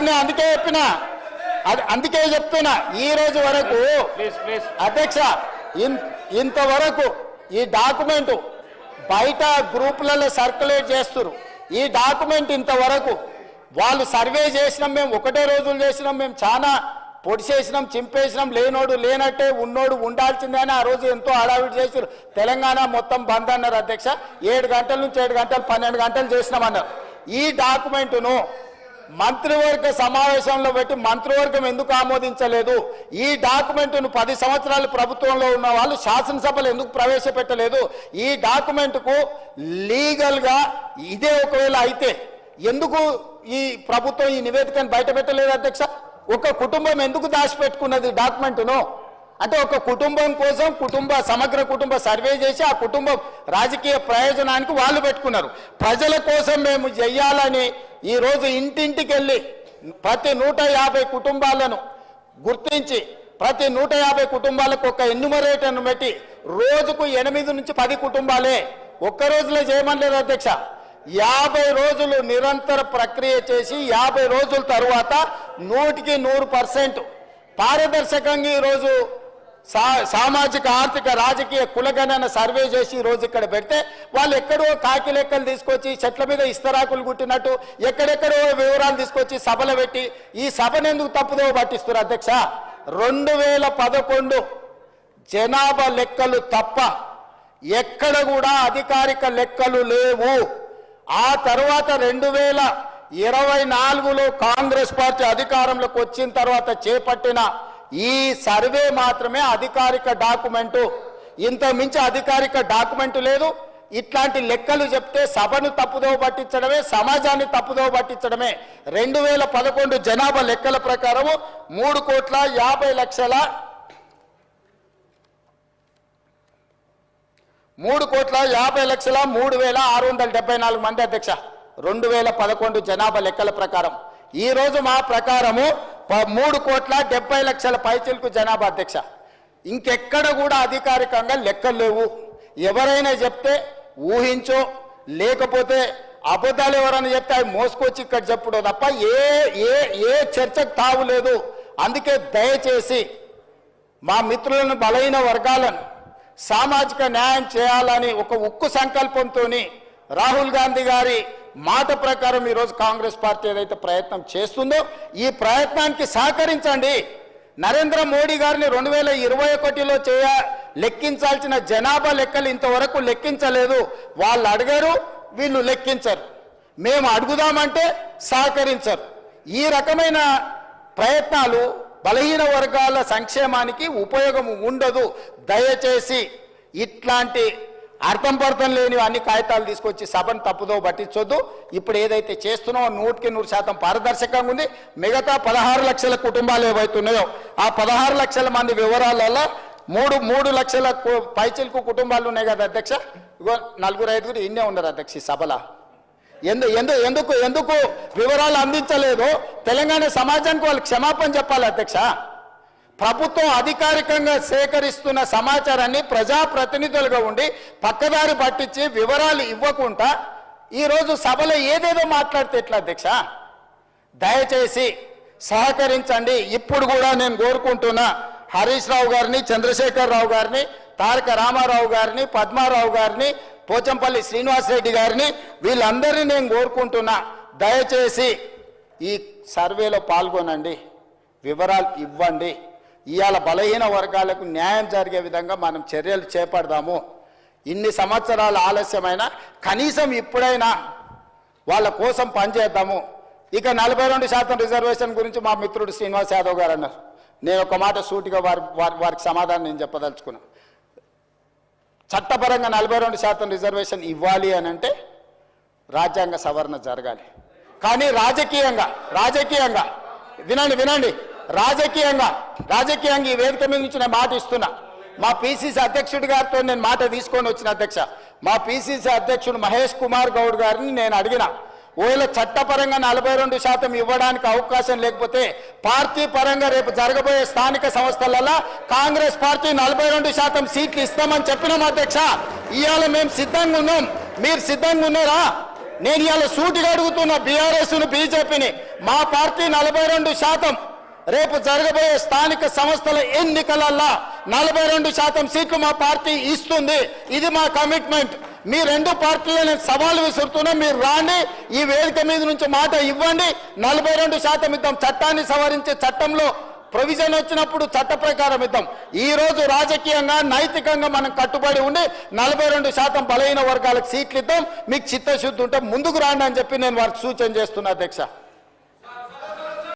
నేను అందుకే చెప్తున్నా ఈ రోజు వరకు అధ్యక్ష ఇంతవరకు ఈ డాక్యుమెంట్ బయట గ్రూపులలో సర్క్యులేట్ చేస్తున్నారు. ఈ డాక్యుమెంట్ ఇంతవరకు వాళ్ళు సర్వే చేసినాం, మేము ఒకటే రోజులు చేసినాం, మేము చాలా పొడి చేసినాం, చింపేసినాం, లేనోడు లేనట్టే ఉన్నోడు ఉండాల్సిందే అని ఆ రోజు ఎంతో హడావిడి చేశారు. తెలంగాణ మొత్తం బంద్ అన్నారు అధ్యక్ష. 7 గంటల నుంచి 7 గంటలు 12 గంటలు చేసినామన్నారు. ఈ డాక్యుమెంటును మంత్రివర్గ సమావేశంలో పెట్టి మంత్రివర్గం ఎందుకు ఆమోదించలేదు? ఈ డాక్యుమెంటును 10 సంవత్సరాలు ప్రభుత్వంలో ఉన్న వాళ్ళు శాసనసభలో ఎందుకు ప్రవేశపెట్టలేదు? ఈ డాక్యుమెంట్కు లీగల్గా ఇదే ఒకవేళ అయితే ఎందుకు ఈ ప్రభుత్వం ఈ నివేదికను బయట పెట్టలేదు అధ్యక్ష? ఒక కుటుంబం ఎందుకు దాచిపెట్టుకున్నది డాక్యుమెంట్ను? అంటే ఒక కుటుంబం కోసం సమగ్ర కుటుంబ సర్వే చేసి ఆ కుటుంబం రాజకీయ ప్రయోజనానికి వాళ్ళు పెట్టుకున్నారు. ప్రజల కోసం మేము చెయ్యాలని ఈరోజు ఇంటింటికి వెళ్ళి ప్రతి 150 కుటుంబాలను గుర్తించి ప్రతి 150 కుటుంబాలకు ఒక ఎన్యూమరేటర్ను పెట్టి రోజుకు 8 నుంచి 10 కుటుంబాలే ఒక్క రోజులో చేయమనలేదు అధ్యక్ష. 50 రోజులు నిరంతర ప్రక్రియ చేసి 50 రోజుల తరువాత 100% పారదర్శకంగా ఈరోజు సామాజిక ఆర్థిక రాజకీయ కులగణన సర్వే చేసి ఈరోజు ఇక్కడ పెడితే వాళ్ళు ఎక్కడో కాకి లెక్కలు తీసుకొచ్చి చెట్ల మీద ఇస్తరాకులు కుట్టినట్టు ఎక్కడెక్కడో వివరాలు తీసుకొచ్చి సభలు పెట్టి ఈ సభను ఎందుకు తప్పుదో పట్టిస్తారు అధ్యక్ష? 2011 జనాభా లెక్కలు తప్ప ఎక్కడ కూడా అధికారిక లెక్కలు లేవు. ఆ తర్వాత 2024లో కాంగ్రెస్ పార్టీ అధికారంలోకి వచ్చిన తర్వాత చేపట్టిన ఈ సర్వే మాత్రమే అధికారిక డాక్యుమెంటు. ఇంత మించి అధికారిక డాక్యుమెంటు లేదు. ఇట్లాంటి లెక్కలు చెప్తే సభను తప్పుదోవ పట్టించడమే, సమాజాన్ని తప్పుదోవ పట్టించడమే. 2011 జనాభా లెక్కల ప్రకారం 3,50,03,674 మంది అధ్యక్ష 2011 జనాభా లెక్కల ప్రకారం. ఈ రోజు మా ప్రకారము 3,70,00,000 పైచిలకు జనాభా అధ్యక్ష. ఇంకెక్కడ కూడా అధికారికంగా లెక్కలు లేవు. ఎవరైనా చెప్తే ఊహించో లేకపోతే అబద్ధాలు ఎవరైనా చెప్తే అవి మోసుకొచ్చి ఇక్కడ చెప్పుడు తప్ప ఏ చర్చకు తావు లేదు. అందుకే దయచేసి మా మిత్రులను బలహీన వర్గాలను సామాజిక న్యాయం చేయాలని ఒక ఉక్కు సంకల్పంతో రాహుల్ గాంధీ గారి మాట ప్రకారం ఈరోజు కాంగ్రెస్ పార్టీ ఏదైతే ప్రయత్నం చేస్తుందో ఈ ప్రయత్నానికి సహకరించండి. నరేంద్ర మోడీ గారిని 2021లో లెక్కించాల్సిన జనాభా లెక్కలు ఇంతవరకు లెక్కించలేదు. వాళ్ళు అడగరు, వీళ్ళు లెక్కించరు. మేము అడుగుదామంటే సహకరించరు. ఈ రకమైన ప్రయత్నాలు బలహీన వర్గాల సంక్షేమానికి ఉపయోగం ఉండదు. దయచేసి ఇట్లాంటి అర్థం పర్థం లేని అన్ని కాగితాలు తీసుకొచ్చి సభను తప్పుదో పట్టించొద్దు. ఇప్పుడు ఏదైతే చేస్తున్నామో 100% పారదర్శకంగా ఉంది. మిగతా 16 లక్షల కుటుంబాలు ఏవైతున్నాయో ఆ 16 లక్షల మంది వివరాలలో 3 లక్షల పైచిలకు కుటుంబాలు ఉన్నాయి కదా అధ్యక్ష. ఇగో 4-5 ఇన్నే ఉన్నారు అధ్యక్ష ఈ సభలో. ఎందుకు వివరాలు అందించలేదు? తెలంగాణ సమాజానికి వాళ్ళు క్షమాపణ చెప్పాలి అధ్యక్ష. ప్రభుత్వం అధికారికంగా సేకరిస్తున్న సమాచారాన్ని ప్రజాప్రతినిధులుగా ఉండి పక్కదారి పట్టించి వివరాలు ఇవ్వకుండా ఈరోజు సభలో ఏదేదో మాట్లాడితే ఎట్లా అధ్యక్ష? దయచేసి సహకరించండి. ఇప్పుడు కూడా నేను కోరుకుంటున్నా హరీష్ రావు గారిని, చంద్రశేఖర్ రావు గారిని, తారక రామారావు గారిని, పద్మారావు గారిని, పోచంపల్లి శ్రీనివాసరెడ్డి గారిని వీళ్ళందరినీ నేను కోరుకుంటున్నా దయచేసి ఈ సర్వేలో పాల్గొనండి, వివరాలు ఇవ్వండి. ఇవాళ బలహీన వర్గాలకు న్యాయం జరిగే విధంగా మనం చర్యలు చేపడదాము. ఇన్ని సంవత్సరాల ఆలస్యమైన కనీసం ఇప్పుడైనా వాళ్ళ కోసం పనిచేద్దాము. ఇక 42% రిజర్వేషన్ గురించి మా మిత్రుడు శ్రీనివాస్ యాదవ్ గారు అన్నారు. నేను ఒక మాట సూటిగా వారికి సమాధానం నేను చెప్పదలుచుకున్నా. చట్టపరంగా 42% రిజర్వేషన్ ఇవ్వాలి అని అంటే రాజ్యాంగ సవరణ జరగాలి. కానీ రాజకీయంగా వినండి రాజకీయంగా ఈ వేదిక మీద నుంచి నేను మాట ఇస్తున్నా. మా పిసిసి అధ్యక్షుడి గారితో నేను మాట తీసుకొని వచ్చిన అధ్యక్ష. మా పిసిసి అధ్యక్షుడు మహేష్ కుమార్ గౌడ్ గారిని నేను అడిగిన, ఒకవేళ చట్టపరంగా 42% ఇవ్వడానికి అవకాశం లేకపోతే పార్టీ పరంగా రేపు జరగబోయే స్థానిక సంస్థలలో కాంగ్రెస్ పార్టీ 42% సీట్లు ఇస్తామని చెప్పినాం అధ్యక్ష. ఇవాళ మేము సిద్ధంగా ఉన్నాం. మీరు సిద్ధంగా ఉన్నారా? నేను ఇవాళ సూటిగా అడుగుతున్న బీఆర్ఎస్ను బీజేపీని, మా పార్టీ 42%, రేపు జరగబోయే స్థానిక సంస్థల ఎన్నికలల్లా 42% సీట్లు మా పార్టీ ఇస్తుంది. ఇది మా కమిట్మెంట్. మీ రెండు పార్టీలు నేను సవాల్ విసురుతున్నా, మీరు రాండి, ఈ వేదిక మీద నుంచి మాట ఇవ్వండి, 42% ఇద్దాం. చట్టాన్ని సవరించే చట్టంలో ప్రొవిజన్ వచ్చినప్పుడు చట్ట ప్రకారం ఇద్దాం. ఈ రోజు రాజకీయంగా నైతికంగా మనం కట్టుబడి ఉండి 42% బలహీన వర్గాలకు సీట్లు ఇద్దాం. మీకు చిత్తశుద్ధి ఉంటే ముందుకు రాండి అని చెప్పి నేను వారికి సూచన చేస్తున్నా అధ్యక్ష.